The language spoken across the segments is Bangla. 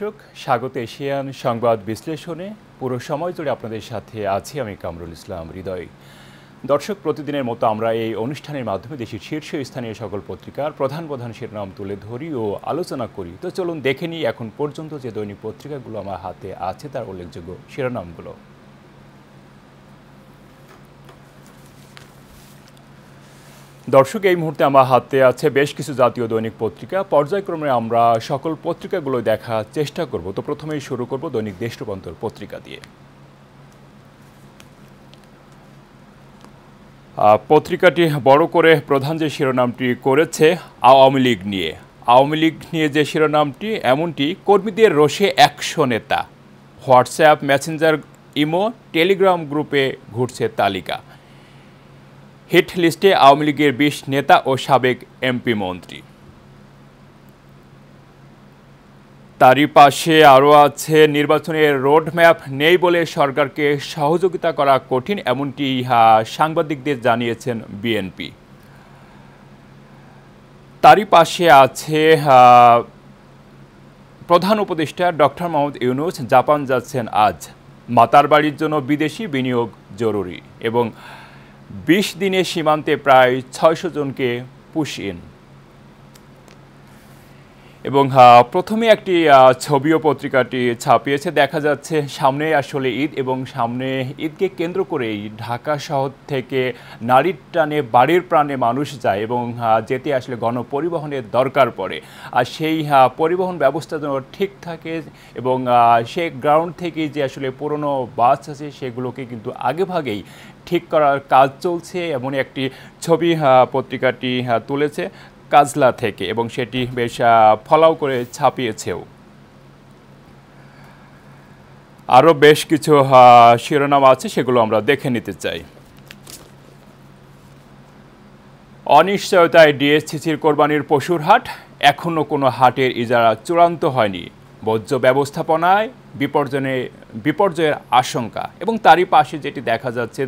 দর্শক, স্বাগত এশিয়ান সংবাদ বিশ্লেষণে। পুরো সময় জুড়ে আপনাদের সাথে আছি আমি কামরুল ইসলাম হৃদয়। দর্শক, প্রতিদিনের মতো আমরা এই অনুষ্ঠানের মাধ্যমে দেশের শীর্ষস্থানীয় সকল পত্রিকার প্রধান প্রধান শিরোনাম তুলে ধরি ও আলোচনা করি। তো চলুন দেখে নিই এখন পর্যন্ত যে দৈনিক পত্রিকাগুলো আমার হাতে আছে তার উল্লেখযোগ্য শিরোনামগুলো। দর্শক, এই মুহূর্তে আমার হাতে আছে বেশ কিছু জাতীয় দৈনিক পত্রিকা। পর্যায়ক্রমে আমরা সকল পত্রিকাগুলো দেখার চেষ্টা করব। তো প্রথমেই শুরু করব দৈনিক দেশ রূপান্তর পত্রিকা দিয়ে। পত্রিকাটি বড় করে প্রধান যে শিরোনামটি করেছে আওয়ামী লীগ নিয়ে। আওয়ামী লীগ নিয়ে যে শিরোনামটি এমনটি: কর্মীদের রোষে 100 নেতা, হোয়াটসঅ্যাপ, মেসেঞ্জার, ইমো, টেলিগ্রাম গ্রুপে ঘুরছে তালিকা। হিট লিস্টে আওয়ামী লীগের 20 নেতা ও সাবেক এমপি মন্ত্রী। তারই পাশে আরও আছে নির্বাচনের রোডম্যাপ নেই বলে সরকারকে সহযোগিতা করা কঠিন, এমনটি সাংবাদিকদের জানিয়েছেন বিএনপি। তারই পাশে আছে প্রধান উপদেষ্টা ডক্টর মোহাম্মদ ইউনূস জাপান যাচ্ছেন আজ। মাতার বাড়ির জন্য বিদেশি বিনিয়োগ জরুরি এবং 20 দিনে সীমান্তে প্রায় 600 জনকে পুশ ইন। এবং প্রথমে একটি ছবিও পত্রিকাটি ছাপিয়েছে। দেখা যাচ্ছে সামনে আসলে ঈদ এবং সামনে ঈদকে কেন্দ্র করেই ঢাকা শহর থেকে নারীর টানে বাড়ির প্রাণে মানুষ যায় এবং যেতে আসলে গণপরিবহনের দরকার পড়ে। আর সেই পরিবহন ব্যবস্থা যেন ঠিক থাকে এবং সেই গ্রাউন্ড থেকেই যে আসলে পুরনো বাস আছে সেগুলোকে কিন্তু আগেভাগেই ঠিক করার কাজ চলছে, এমন একটি ছবি পত্রিকাটি তুলেছে কাজলা থেকে এবং সেটি বেশ ফলাও করে ছাপিয়েছেও। আরও বেশ কিছু শিরোনাম আছে, সেগুলো আমরা দেখে নিতে চাই। অনিশ্চয়তায় ডিএসসিসির কোরবানির পশুর হাট, এখনও কোনো হাটের ইজারা চূড়ান্ত হয়নি। বর্জ্য ব্যবস্থাপনায় বিপর্যয়ের আশঙ্কা। এবং তারই পাশে যেটি দেখা যাচ্ছে,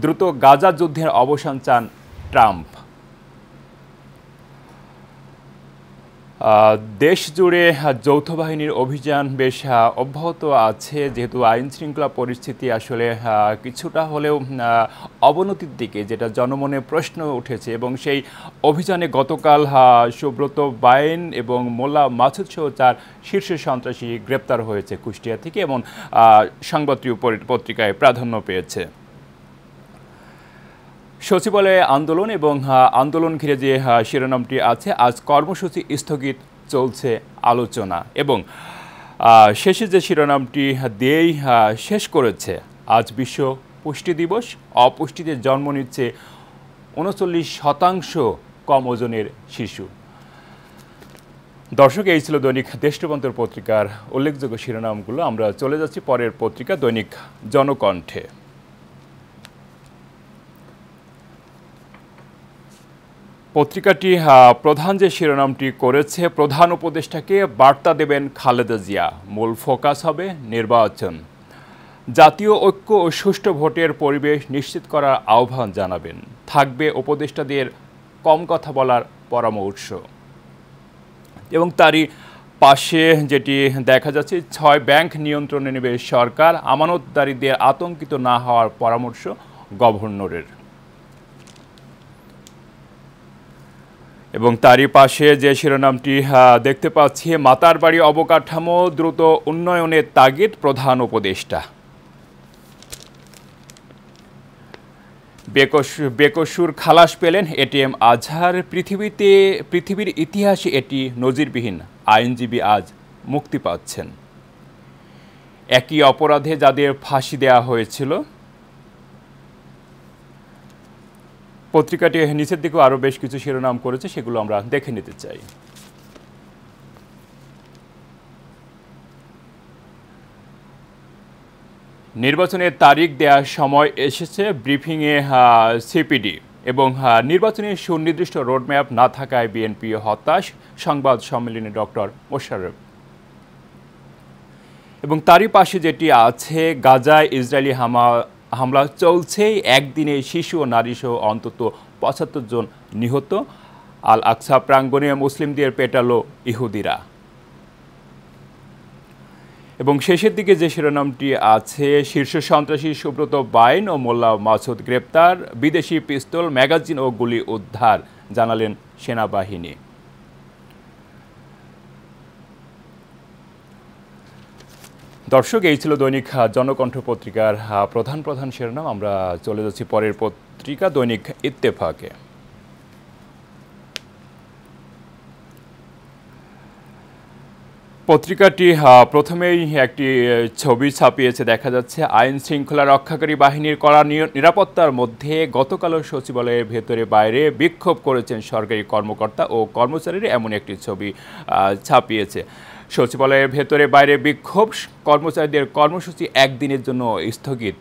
দ্রুত গাজা যুদ্ধের অবসান চান ট্রাম্প। দেশ জুড়ে যৌথ বাহিনীর অভিযান বেশ অব্যাহত আছে, যেহেতু আইন শৃঙ্খলা পরিস্থিতি আসলে কিছুটা হলেও অবনতির দিকে, যেটা জনমনে প্রশ্ন উঠেছে। এবং সেই অভিযানে গতকাল সুব্রত বাইন এবং মোল্লা মাসুদ সহ 4 শীর্ষ সন্ত্রাসী গ্রেপ্তার হয়েছে কুষ্টিয়া থেকে, এবং সংবাদটি পত্রিকায় প্রাধান্য পেয়েছে। সচিবালয়ে আন্দোলন এবং আন্দোলন ঘিরে যে শিরোনামটি আছে, আজ কর্মসূচি স্থগিত, চলছে আলোচনা। এবং শেষে যে শিরোনামটি দিয়েই শেষ করেছে, আজ বিশ্ব পুষ্টি দিবস, অপুষ্টিতে জন্ম নিচ্ছে 39% কম ওজনের শিশু। দর্শক, এই ছিল দৈনিক দেশ রূপান্তর পত্রিকার উল্লেখযোগ্য শিরোনামগুলো। আমরা চলে যাচ্ছি পরের পত্রিকা দৈনিক জনকণ্ঠে। পত্রিকাটি প্রধান যে শিরোনামটি করেছে, প্রধান উপদেষ্টাকে বার্তা দেবেন খালেদা জিয়া, মূল ফোকাস হবে নির্বাচন। জাতীয় ঐক্য ও সুষ্ঠু ভোটের পরিবেশ নিশ্চিত করার আহ্বান জানাবেন। থাকবে উপদেষ্টাদের কম কথা বলার পরামর্শ। এবং তারই পাশে যেটি দেখা যাচ্ছে, 6 ব্যাংক নিয়ন্ত্রণে নেবে সরকার, আমানতদারীদের আতঙ্কিত না হওয়ার পরামর্শ গভর্নরের। এবং তারই পাশে যে শিরোনামটি দেখতে পাচ্ছি, মাতার বাড়ি অবকাঠামো দ্রুত উন্নয়নের তাগিদ প্রধান উপদেষ্টা। বেকসুর খালাস পেলেন এটিএম আজহার, পৃথিবীর ইতিহাসে এটি নজিরবিহীন, আইনজীবী আজ মুক্তি পাচ্ছেন। একই অপরাধে যাদের ফাঁসি দেওয়া হয়েছিল। পত্রিকাটি নিচের দিকেও আরও বেশ কিছু শিরোনাম করেছে, সেগুলো আমরা দেখে নিতে চাই। নির্বাচনের তারিখ দেওয়ার সময় এসেছে, ব্রিফিংয়ে সিপিডি। এবং নির্বাচনের সুনির্দিষ্ট রোডম্যাপ না থাকায় বিএনপি হতাশ, সংবাদ সম্মেলনে ডক্টর মোশাররফ। এবং তারই পাশে যেটি আছে, গাজায় ইসরায়েলি হামলা চলছে, একদিনে শিশু ও নারীসহ অন্তত 75 জন নিহত। আল আকসা প্রাঙ্গণে মুসলিমদের পেটালো ইহুদিরা। এবং শেষের দিকে যে শিরোনামটি আছে, শীর্ষ সন্ত্রাসী সুব্রত বাইন ও মোল্লা মাসুদ গ্রেপ্তার, বিদেশি পিস্তল, ম্যাগাজিন ও গুলি উদ্ধার, জানালেন সেনাবাহিনী। দর্শক, এই ছিল দৈনিক জনকণ্ঠ পত্রিকার প্রধান প্রধান শিরোনাম। আমরা চলে যাচ্ছি পরের পত্রিকা দৈনিক ইত্তেফাকে। পত্রিকাটি প্রথমেই একটি ছবি ছাপিয়েছে। দেখা যাচ্ছে আইন শৃঙ্খলা রক্ষাকারী বাহিনীর কড়া নিরাপত্তার মধ্যে গতকালও সচিবালয়ের ভেতরে বাইরে বিক্ষোভ করেছেন সরকারি কর্মকর্তা ও কর্মচারীরা, এমন একটি ছবি ছাপিয়েছে। সচিবালয়ের ভেতরে বাইরে বিক্ষোভ, কর্মচারীদের কর্মসূচি একদিনের জন্য স্থগিত।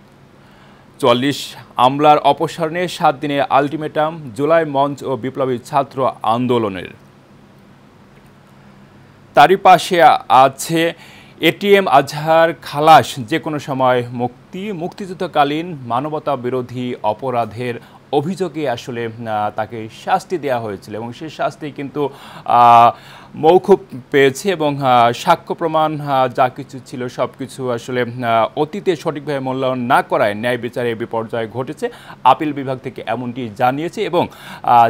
৪৪ আমলার অপসারণে ৭ দিনের আলটিমেটাম, জুলাই মঞ্চ ও বিপ্লবী ছাত্র আন্দোলনের। তারই পাশে আছে এটিএম আজহার খালাস, যে কোনো সময় মুক্তি, মুক্তিযুদ্ধকালীন মানবতা বিরোধী অপরাধের অভিযোগে আসলে তাকে শাস্তি দেওয়া হয়েছিল এবং সেই শাস্তি কিন্তু মৌকুফ পেয়েছে এবং সাক্ষ্য প্রমাণ যা কিছু ছিল সব কিছু আসলে অতীতে সঠিকভাবে মূল্যায়ন না করায় ন্যায় বিচারে বিপর্যয় ঘটেছে। আপিল বিভাগ থেকে এমনটি জানিয়েছে এবং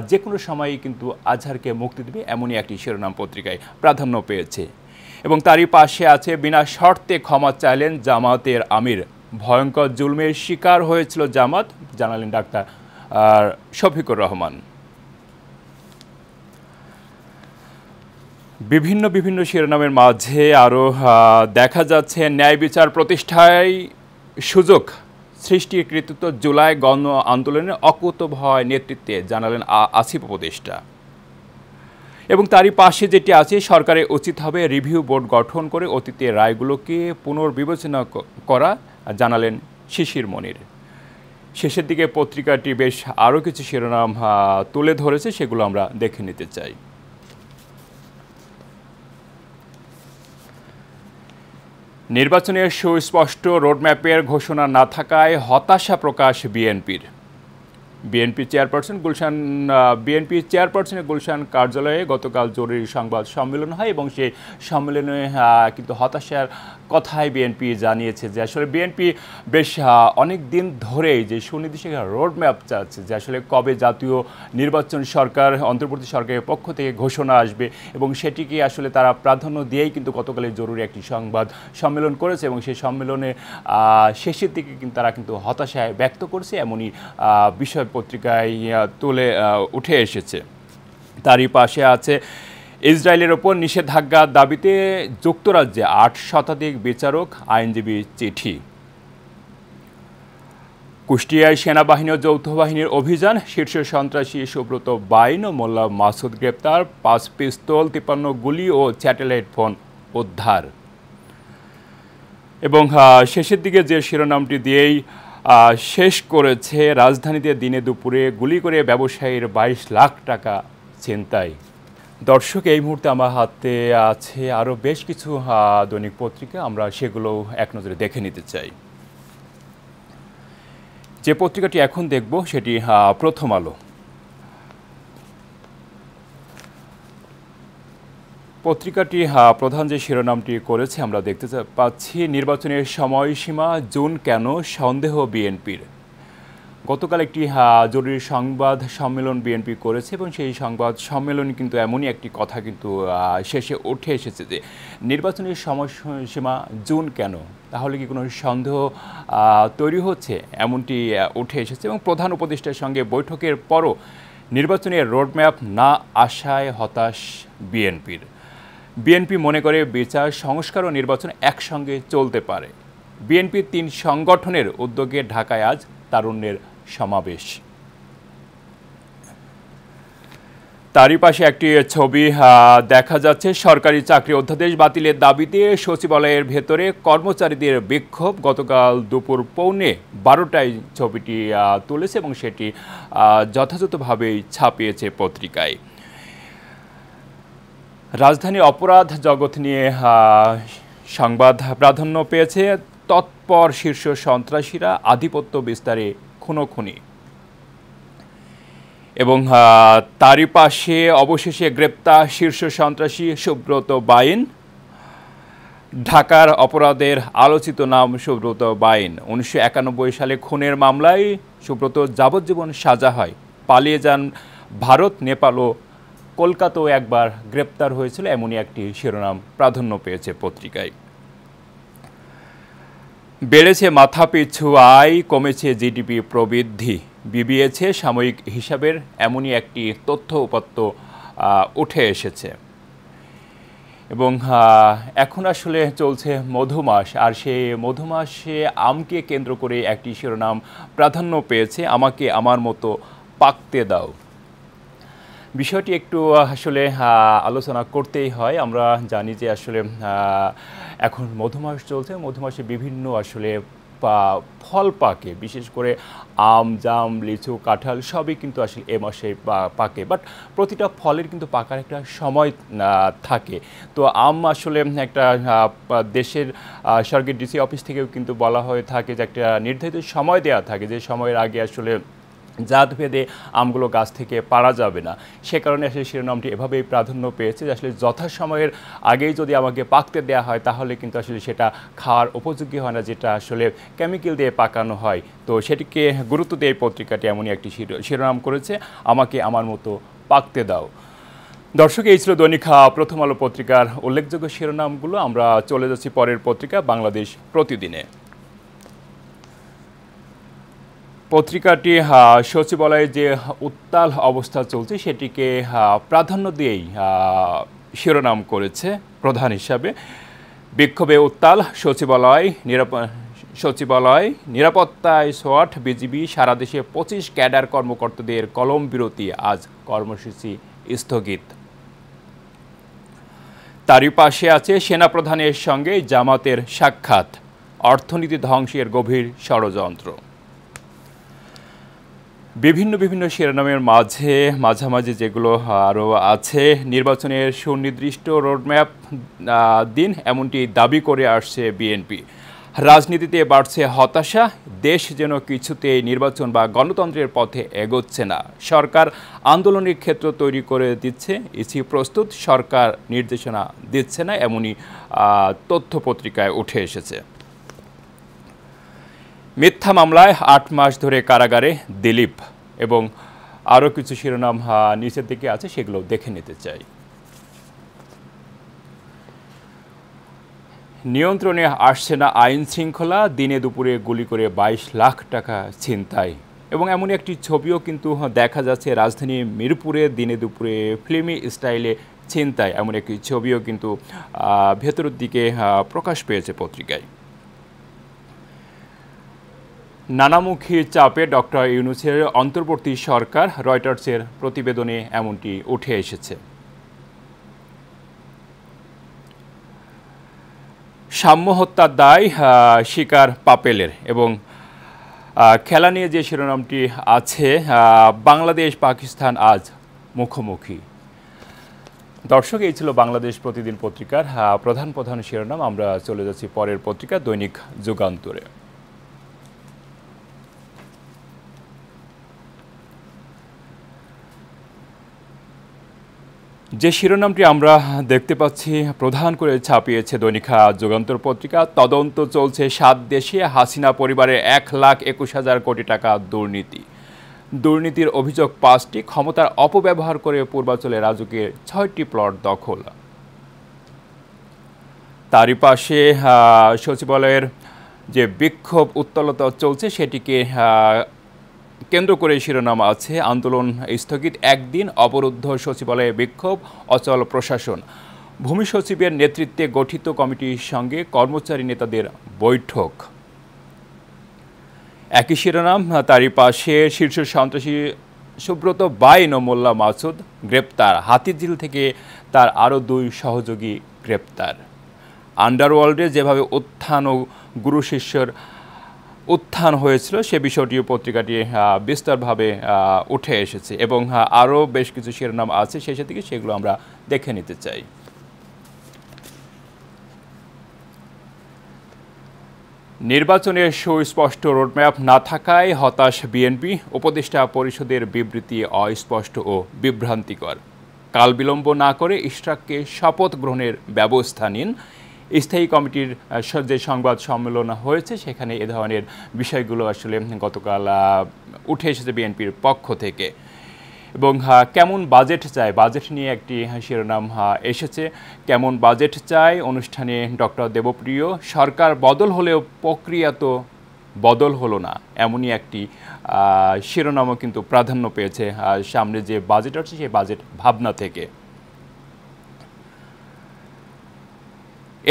যে কোনো সময়ই কিন্তু আজহারকে মুক্তি দেবে, এমনই একটি শিরোনাম পত্রিকায় প্রাধান্য পেয়েছে। এবং তারই পাশে আছে বিনা শর্তে ক্ষমা চাইলেন জামাতের আমির, ভয়ঙ্কর জুলমের শিকার হয়েছিল জামাত, জানালেন ডাক্তার শফিকুর রহমান। বিভিন্ন বিভিন্ন শিরোনামের মাঝে আরও দেখা যাচ্ছে ন্যায় বিচার প্রতিষ্ঠায় সুযোগ সৃষ্টির কৃতিত্ব জুলাই গণ আন্দোলনের অকুতোভয় নেতৃত্বে, জানালেন আসিফ উপদেষ্টা। এবং তারই পাশে যেটি আছে, সরকারের উচিত হবে রিভিউ বোর্ড গঠন করে অতীতের রায়গুলোকে পুনর্বিবেচনা করা, জানালেন শিশির মনির। শেষের দিকে পত্রিকাটি বেশ আরও কিছু শিরোনাম তুলে ধরেছে, সেগুলো আমরা দেখে নিতে চাই। নির্বাচনের সুস্পষ্ট রোডম্যাপের ঘোষণা না থাকায় হতাশা প্রকাশ বিএনপির। বিএনপি চেয়ারপারসনের গুলশান কার্যালয়ে গতকাল জরুরি সংবাদ সম্মেলন হয় এবং সেই সম্মেলনে কিন্তু হতাশার কথাই বিএনপি জানিয়েছে যে আসলে বিএনপি বেশ অনেক দিন ধরেই যে সুনির্দিষ্ট রোডম্যাপ চাচ্ছে যে আসলে কবে জাতীয় নির্বাচন অন্তর্বর্তী সরকারের পক্ষ থেকে ঘোষণা আসবে এবং সেটিকে আসলে তারা প্রাধান্য দিয়েই কিন্তু গতকালের জরুরি একটি সংবাদ সম্মেলন করেছে এবং সেই সম্মেলনে শেষের দিকে কিন্তু তারা কিন্তু হতাশায় ব্যক্ত করছে, এমনই বিষয় পত্রিকায় তুলে উঠে এসেছে। তারই পাশে আছে ইসরায়েলের ওপর নিষেধাজ্ঞার দাবিতে যুক্তরাজ্যে ৮ শতাধিক বিচারক আইনজীবী চিঠি। কুষ্টিয়ায় সেনাবাহিনী ও যৌথ বাহিনীর অভিযান, শীর্ষ সন্ত্রাসী সুব্রত বাইন ও মোল্লা মাসুদ গ্রেপ্তার, ৫ পিস্তল, ৫৩ গুলি ও স্যাটেলাইট ফোন উদ্ধার। এবং শেষের দিকে যে শিরোনামটি দিয়েই শেষ করেছে, রাজধানীতে দিনে দুপুরে গুলি করে ব্যবসায়ীর ২২ লাখ টাকা ছিনতাই। দর্শক, এই মুহূর্তে আমার হাতে আছে আরও বেশ কিছু দৈনিক পত্রিকা, আমরা সেগুলো এক নজরে দেখে নিতে চাই। যে পত্রিকাটি এখন দেখব সেটি প্রথম আলো। পত্রিকাটি প্রধান যে শিরোনামটি করেছে আমরা দেখতে পাচ্ছি, নির্বাচনের সময়সীমা জুন কেন, সন্দেহ বিএনপির। গতকাল একটি জরুরি সংবাদ সম্মেলন বিএনপি করেছে এবং সেই সংবাদ সম্মেলন কিন্তু এমনই একটি কথা কিন্তু শেষে উঠে এসেছে যে নির্বাচনের সময়সীমা জুন কেন, তাহলে কি কোনো সন্দেহ তৈরি হচ্ছে, এমনটি উঠে এসেছে। এবং প্রধান উপদেষ্টার সঙ্গে বৈঠকের পরও নির্বাচনের রোডম্যাপ না আসায় হতাশ বিএনপির। বিএনপি মনে করে বিচার, সংস্কার ও নির্বাচন একসঙ্গে চলতে পারে। বিএনপির ৩ সংগঠনের উদ্যোগে ঢাকায় আজ তারুণ্যের সমাবেশ। তারই পাশে একটি ছবি দেখা যাচ্ছে, সরকারি চাকরি অধ্যাদেশ বাতিলের দাবিতে সচিবালয়ের ভেতরে কর্মচারীদের বিক্ষোভ। গতকাল দুপুর ১:১২টায় ছবিটি তুলেছে এবং সেটি যথাযথভাবেই ছাপিয়েছে পত্রিকায়। রাজধানী অপরাধ জগৎ নিয়ে সংবাদ প্রাধান্য পেয়েছে, তৎপর শীর্ষ সন্ত্রাসীরা আধিপত্য বিস্তারে খুনোখুনি। এবং তারই পাশে অবশেষে গ্রেপ্তার শীর্ষ সন্ত্রাসী সুব্রত বাইন। ঢাকার অপরাধের আলোচিত নাম সুব্রত বাইন। 1991 সালে খুনের মামলায় সুব্রত যাবজ্জীবন সাজা হয়। পালিয়ে যান ভারত, নেপাল ও কলকাতাও একবার গ্রেপ্তার হয়েছিল, এমনই একটি শিরোনাম প্রাধান্য পেয়েছে পত্রিকায়। বেড়েছে মাথাপিছু আয়, কমেছে জিডিপি প্রবৃদ্ধি, বিবিএছে সাময়িক হিসাবের এমনই একটি তথ্য উপাত্ত উঠে এসেছে। এবং এখন আসলে চলছে মধুমাস, আর সেই মধুমাসে আমকে কেন্দ্র করে একটি শিরোনাম প্রাধান্য পেয়েছে, আমাকে আমার মতো পাকতে দাও। বিষয়টি একটু আসলে আলোচনা করতেই হয়। আমরা জানি যে আসলে এখন মধুমাস চলছে, মধুমাসে বিভিন্ন আসলে ফল পাকে, বিশেষ করে আম, জাম, লিচু, কাঁঠাল সবই কিন্তু আসলে এ মাসে পাকে। বাট প্রতিটা ফলের কিন্তু পাকার একটা সময় থাকে। তো আম আসলে একটা দেশের সরকারি ডিসি অফিস থেকেও কিন্তু বলা হয়ে থাকে যে একটা নির্ধারিত সময় দেওয়া থাকে, যে সময়ের আগে আসলে জাত ভেদে আমগুলো গাছ থেকে পাড়া যাবে না। সে কারণে আসলে শিরোনামটি এভাবেই প্রাধান্য পেয়েছে যে আসলে যথাসময়ের আগেই যদি আমাকে পাকতে দেওয়া হয় তাহলে কিন্তু আসলে সেটা খাওয়ার উপযোগী হয় না, যেটা আসলে কেমিক্যাল দিয়ে পাকানো হয়। তো সেটিকে গুরুত্ব দিয়ে এই পত্রিকাটি এমনই একটি শিরোনাম করেছে, আমাকে আমার মতো পাকতে দাও। দর্শক, এই ছিল দৈনিক প্রথম আলো পত্রিকার উল্লেখযোগ্য শিরোনামগুলো। আমরা চলে যাচ্ছি পরের পত্রিকা বাংলাদেশ প্রতিদিনে। পত্রিকাটি সচিবালয়ে যে উত্তাল অবস্থা চলছে সেটিকে প্রাধান্য দিয়েই শিরোনাম করেছে প্রধান হিসাবে। বিক্ষোভে উত্তাল সচিবালয় নিরাপত্তায় সোয়াট বিজিবি, সারা দেশে 25 ক্যাডার কর্মকর্তাদের কলম বিরতি, আজ কর্মসূচি স্থগিত। তারই পাশে আছে সেনাপ্রধানের সঙ্গে জামাতের সাক্ষাৎ, অর্থনীতি ধ্বংসের গভীর ষড়যন্ত্র। বিভিন্ন শিরোনামের মাঝামাঝি যেগুলো আরও আছে, নির্বাচনের সুনির্দিষ্ট রোডম্যাপ দিন, এমনটি দাবি করে আসছে বিএনপি। রাজনীতিতে বাড়ছে হতাশা, দেশ যেন কিছুতেই নির্বাচন বা গণতন্ত্রের পথে এগোচ্ছে না। সরকার আন্দোলনের ক্ষেত্র তৈরি করে দিচ্ছে, ইসি প্রস্তুত, সরকার নির্দেশনা দিচ্ছে না, এমনই তথ্য পত্রিকায় উঠে এসেছে। মিথ্যা মামলায় 8 মাস ধরে কারাগারে দিলীপ, এবং আরও কিছু শিরোনাম নিচের দিকে আছে, সেগুলো দেখে নিতে চাই। নিয়ন্ত্রণে আসছে না আইন শৃঙ্খলা, দিনে দুপুরে গুলি করে 22 লাখ টাকা ছিনতাই, এবং এমনই একটি ছবিও কিন্তু দেখা যাচ্ছে রাজধানী মিরপুরে দিনে দুপুরে ফিল্মি স্টাইলে ছিনতাই, এমন একটি ছবিও কিন্তু ভেতরের দিকে প্রকাশ পেয়েছে পত্রিকায়। নানামুখী চাপে ডক্টর ইউনূসের অন্তর্বর্তী সরকার, রয়টার্সের প্রতিবেদনে এমনটি উঠে এসেছে। সাম্য হত্যার দায় স্বীকার পাপেলের, এবং খেলা নিয়ে যে শিরোনামটি আছে, বাংলাদেশ পাকিস্তান আজ মুখোমুখি। দর্শক, এই ছিল বাংলাদেশ প্রতিদিন পত্রিকার প্রধান শিরোনাম। আমরা চলে যাচ্ছি পরের পত্রিকা দৈনিক যুগান্তরে। যে শিরোনামটি আমরা দেখতে পাচ্ছি প্রধান করে ছাপিয়েছে দৈনিক যুগান্তর পত্রিকা, তদন্ত চলছে 7 দেশে, হাসিনা পরিবারের 1,21,000 কোটি টাকা দুর্নীতির অভিযোগ 5টি, ক্ষমতার অপব্যবহার করে পূর্বাঞ্চলে রাজুকের 6টি প্লট দখল। তারই পাশে সচিবালয়ের যে বিক্ষোভ উত্তালতা চলছে সেটিকে কেন্দ্র করে শিরোনাম আছে, আন্দোলন স্থগিত একদিন, অবরুদ্ধ সচিবালয়ে বিক্ষোভ, অচল প্রশাসন। ভূমি সচিবের নেতৃত্বে গঠিত কমিটির সঙ্গে কর্মচারী নেতাদের বৈঠক। একই শিরোনাম, তারই পাশে শীর্ষ সন্ত্রাসী সুব্রত বাইন ও মোল্লা মাসুদ গ্রেপ্তার, হাতিঝিল থেকে তার আরও 2 সহযোগী গ্রেপ্তার। আন্ডারওয়ার্ল্ডে যেভাবে উত্থান ও গুরু শিষ্যর উত্থান হয়েছিল সে বিষয়টিও পত্রিকাটি বিস্তারভাবে উঠে এসেছে, এবং আরও বেশ কিছু শিরোনাম আছে শেষের দিকে, সেগুলো আমরা দেখে নিতে চাই। নির্বাচনের সুস্পষ্ট রোডম্যাপ না থাকায় হতাশ বিএনপি, উপদেষ্টা পরিষদের বিবৃতি অস্পষ্ট ও বিভ্রান্তিকর। কাল বিলম্ব না করে ইশরাককে শপথ গ্রহণের ব্যবস্থা নিন, স্থায়ী কমিটির যে সংবাদ সম্মেলন হয়েছে সেখানে এ ধরনের বিষয়গুলো আসলে গতকাল উঠে এসেছে বিএনপির পক্ষ থেকে। এবং কেমন বাজেট চায়, বাজেট নিয়ে একটি শিরোনাম এসেছে। কেমন বাজেট চায় অনুষ্ঠানে ডক্টর দেবপ্রিয়, সরকার বদল হলেও প্রক্রিয়া তো বদল হলো না, এমনই একটি শিরোনামও কিন্তু প্রাধান্য পেয়েছে সামনে যে বাজেট আছে সেই বাজেট ভাবনা থেকে।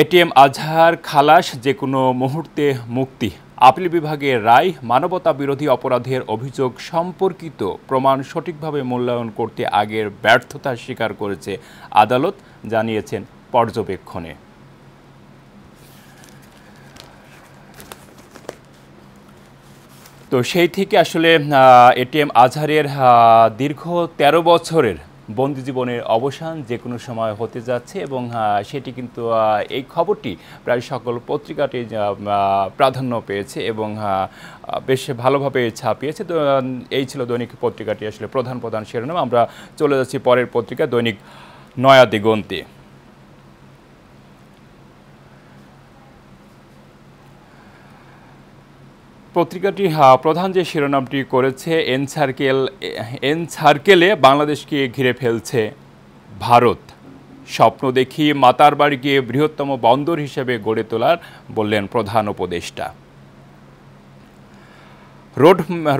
এটিএম আজহার খালাস, যে কোনো মুহূর্তে মুক্তি। আপিল বিভাগের রায়, মানবতা বিরোধী অপরাধের অভিযোগ সম্পর্কিত প্রমাণ সঠিকভাবে মূল্যায়ন করতে আগের ব্যর্থতা স্বীকার করেছে আদালত, জানিয়েছেন পর্যবেক্ষণে। তো সেই থেকে আসলে এটিএম আজহারের দীর্ঘ ১৩ বছরের বন্দি জীবনের অবসান যে কোনো সময় হতে যাচ্ছে এবং সেটি কিন্তু এই খবরটি প্রায় সকল পত্রিকাতে প্রাধান্য পেয়েছে এবং বেশ ভালোভাবে ছাপিয়েছে। তো এই ছিল দৈনিক পত্রিকাটি আসলে প্রধান শিরোনাম। আমরা চলে যাচ্ছি পরের পত্রিকা দৈনিক নয়া দিগন্তে। পত্রিকাটি প্রধান যে শিরোনামটি করেছে, এন সার্কেলে বাংলাদেশকে ঘিরে ফেলছে ভারত, স্বপ্ন দেখি মাতার বাড়িকে বৃহত্তম বন্দর হিসেবে গড়ে তোলার, বললেন প্রধান উপদেষ্টা।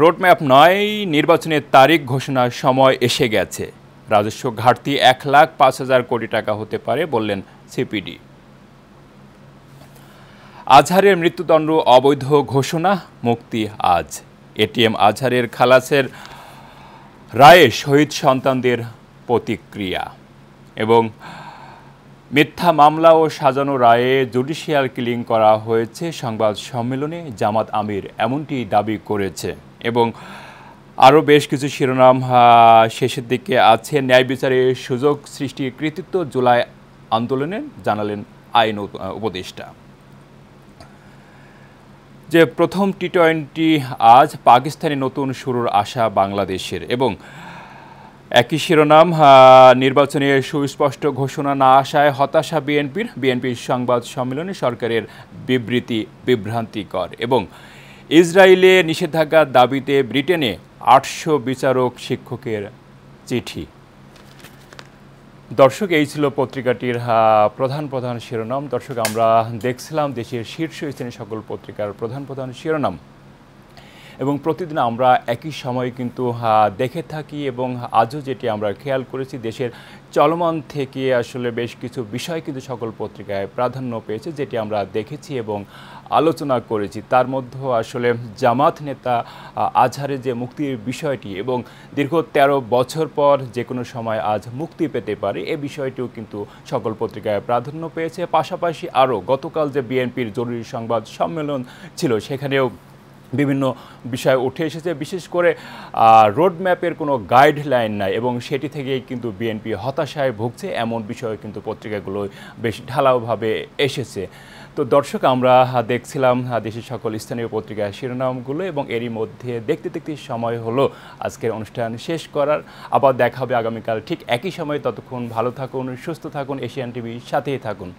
রোডম্যাপ নয়, নির্বাচনের তারিখ ঘোষণার সময় এসে গেছে, রাজস্ব ঘাটতি ১,৫,০০০ কোটি টাকা হতে পারে, বললেন সিপিডি। আজহারের মৃত্যুদণ্ড অবৈধ ঘোষণা, মুক্তি আজ। এটিএম আজহারের খালাসের রায়ে শহীদ সন্তানদের প্রতিক্রিয়া। এবং মিথ্যা মামলা ও সাজানো রায়ে জুডিশিয়াল কিলিং করা হয়েছে, সংবাদ সম্মেলনে জামাত আমির এমনটি দাবি করেছে। এবং আরও বেশ কিছু শিরোনাম শেষের দিকে আছে। ন্যায় বিচারে সুযোগ সৃষ্টির কৃতিত্ব জুলাই আন্দোলনে, জানালেন আইন উপদেষ্টা। যে প্রথম টি-20 আজ, পাকিস্তানে নতুন শুরুর আশা বাংলাদেশের। এবং একই শিরোনাম, নির্বাচনে সুস্পষ্ট ঘোষণা না আসায় হতাশা বিএনপির সংবাদ সম্মেলনে সরকারের বিবৃতি বিভ্রান্তিকর। এবং ইসরায়েলে নিষেধাজ্ঞার দাবিতে ব্রিটেনে ৮০০ বিচারক শিক্ষকের চিঠি। দর্শক, এই ছিল পত্রিকাটির প্রধান শিরোনাম। দর্শক, আমরা দেখছিলাম দেশের শীর্ষস্থানীয় সকল পত্রিকার প্রধান শিরোনাম এবং প্রতিদিন আমরা একই সময়ে কিন্তু দেখে থাকি এবং আজও যেটি আমরা খেয়াল করেছি, দেশের চলমান থেকে আসলে বেশ কিছু বিষয় কিন্তু সকল পত্রিকায় প্রাধান্য পেয়েছে, যেটি আমরা দেখেছি এবং আলোচনা করেছি। তার মধ্যে আসলে জামাত নেতা আজহারের যে মুক্তির বিষয়টি এবং দীর্ঘ ১৩ বছর পর যে কোনো সময় আজ মুক্তি পেতে পারে, এ বিষয়টিও কিন্তু সকল পত্রিকায় প্রাধান্য পেয়েছে। পাশাপাশি আরও গতকাল যে বিএনপির জরুরি সংবাদ সম্মেলন ছিল, সেখানেও বিভিন্ন বিষয় উঠে এসেছে। বিশেষ করে রোডম্যাপের কোনো গাইডলাইন নাই এবং সেটি থেকেই কিন্তু বিএনপি হতাশায় ভুগছে, এমন বিষয় কিন্তু পত্রিকাগুলো বেশ ঢালাওভাবে এসেছে। তো দর্শক, আমরা দেখছিলাম দেশের সকল স্থানীয় পত্রিকার শিরোনামগুলো এবং এরই মধ্যে দেখতে সময় হলো আজকের অনুষ্ঠান শেষ করার। আবার দেখা হবে আগামীকাল ঠিক একই সময়ে। ততক্ষণ ভালো থাকুন, সুস্থ থাকুন, এশিয়ান টিভির সাথেই থাকুন।